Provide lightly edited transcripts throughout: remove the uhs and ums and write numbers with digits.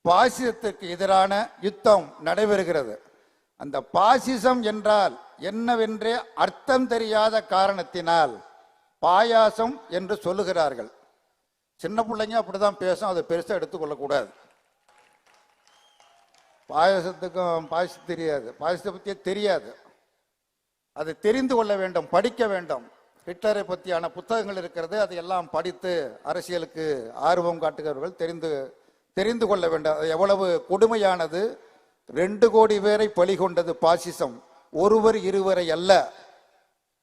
பாசிசத்திற்கு எதிரான யுத்தம் நடைபெறுகிறது. அந்த பாசிசம் என்றால் என்னவென்றே அர்த்தம் தெரியாத காரணத்தினால் பாயாசம் என்று சொல்லுகிறார்கள். சின்ன பிள்ளைங்க அப்படிதான் பேசும், அதை பெருசாக எடுத்துக்கொள்ளக்கூடாது. பாயாசத்துக்கும் பாசிசம் தெரியாது, பாசிசத்தை பற்றியே தெரியாது. அதை தெரிந்து கொள்ள வேண்டும், படிக்க வேண்டும். ஹிட்லரை பற்றியான புத்தகங்கள் இருக்கிறது, அதையெல்லாம் படித்து அரசியலுக்கு ஆர்வம் காட்டுகிறவர்கள் தெரிந்து கொள்ள வேண்டும். அது எவ்வளவு கொடுமையானது. 2 கோடி பேரை பலி கொண்டது பாசிசம், ஒருவர் இருவரை அல்ல,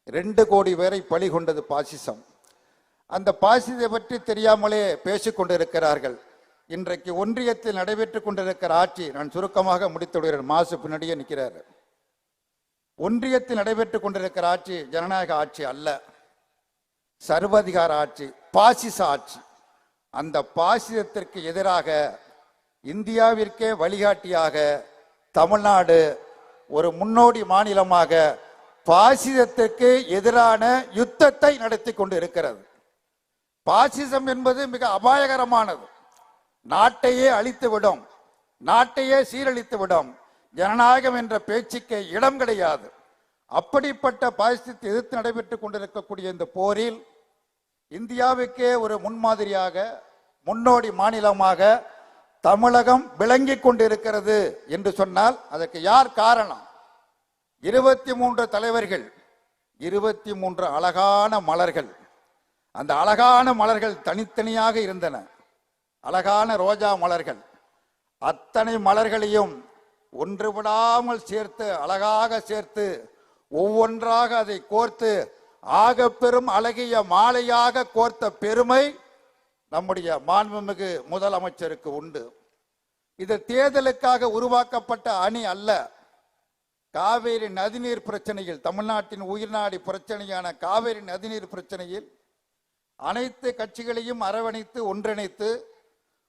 2 கோடி பேரை பலி கொண்டது பாசிசம். அந்த பாசிசத்தை பற்றி தெரியாமலே பேசிக்கொண்டிருக்கிறார்கள். இன்றைக்கு ஒன்றியத்தில் நடைபெற்றுக் கொண்டிருக்கிற ஆட்சி, நான் சுருக்கமாக முடித்து விடுகிறேன், மாசு பின்னாடியே நிற்கிறார். ஒன்றியத்தில் நடைபெற்றுக் கொண்டிருக்கிற ஆட்சி ஜனநாயக ஆட்சி அல்ல, சர்வாதிகார ஆட்சி, பாசிச ஆட்சி. அந்த பாசிசத்திற்கு எதிராக இந்தியாவிற்கே வழிகாட்டியாக தமிழ்நாடு ஒரு முன்னோடி மாநிலமாக பாசிசத்திற்கு எதிரான யுத்தத்தை நடத்தி கொண்டு இருக்கிறது. பாசிசம் என்பது மிக அபாயகரமானது. நாட்டையே அழித்துவிடும், நாட்டையே சீரழித்துவிடும். ஜனநாயகம் என்ற பேச்சுக்கு இடம் கிடையாது. அப்படிப்பட்ட பாசிசத்தை எதிர்த்து நடைபெற்றுக் கொண்டிருக்கக்கூடிய இந்த போரில் இந்தியாவுக்கே ஒரு முன்மாதிரியாக முன்னோடி மாநிலமாக தமிழகம் விளங்கி கொண்டிருக்கிறது என்று சொன்னால் அதற்கு யார் காரணம்? 23 தலைவர்கள், 23 அழகான மலர்கள். அந்த அழகான மலர்கள் தனித்தனியாக இருந்தன, அழகான ரோஜா மலர்கள். அத்தனை மலர்களையும் ஒன்றுவிடாமல் சேர்த்து, அழகாக சேர்த்து, ஒவ்வொன்றாக அதை கோர்த்து ஆக பெரும் அழகிய மாலையாக கோர்த்த பெருமை நம்முடைய மாண்புமிகு முதலமைச்சருக்கு உண்டு. இது தேர்தலுக்காக உருவாக்கப்பட்ட அணி அல்ல. காவேரி நதிநீர் பிரச்சனையில், தமிழ்நாட்டின் உயிர்நாடி பிரச்சனையான காவேரி நதிநீர் பிரச்சனையில் அனைத்து கட்சிகளையும் அரவணைத்து ஒன்றிணைத்து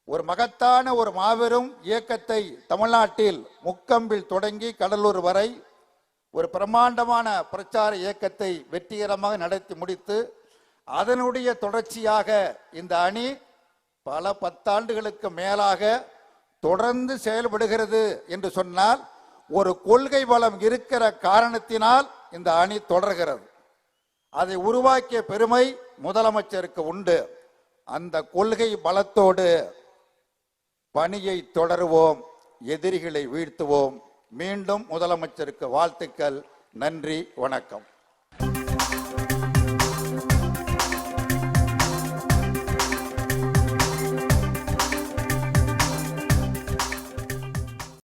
ஒரு மகத்தான ஒரு மாபெரும் இயக்கத்தை தமிழ்நாட்டில் முக்கம்பில் தொடங்கி கடலூர் வரை ஒரு பிரம்மாண்டமான பிரச்சார இயக்கத்தை வெற்றிகரமாக நடத்தி முடித்து அதனுடைய தொடர்ச்சியாக இந்த அணி பல 10 ஆண்டுகளுக்கு மேலாக தொடர்ந்து செயல்படுகிறது என்று சொன்னால் ஒரு கொள்கை பலம் இருக்கிற காரணத்தினால் இந்த அணி தொடர்கிறது. அதை உருவாக்கிய பெருமை முதலமைச்சருக்கு உண்டு. அந்த கொள்கை பலத்தோடு பணியை தொடருவோம், எதிரிகளை வீழ்த்துவோம். மீண்டும் முதலமைச்சருக்கு வாழ்த்துக்கள். நன்றி, வணக்கம்.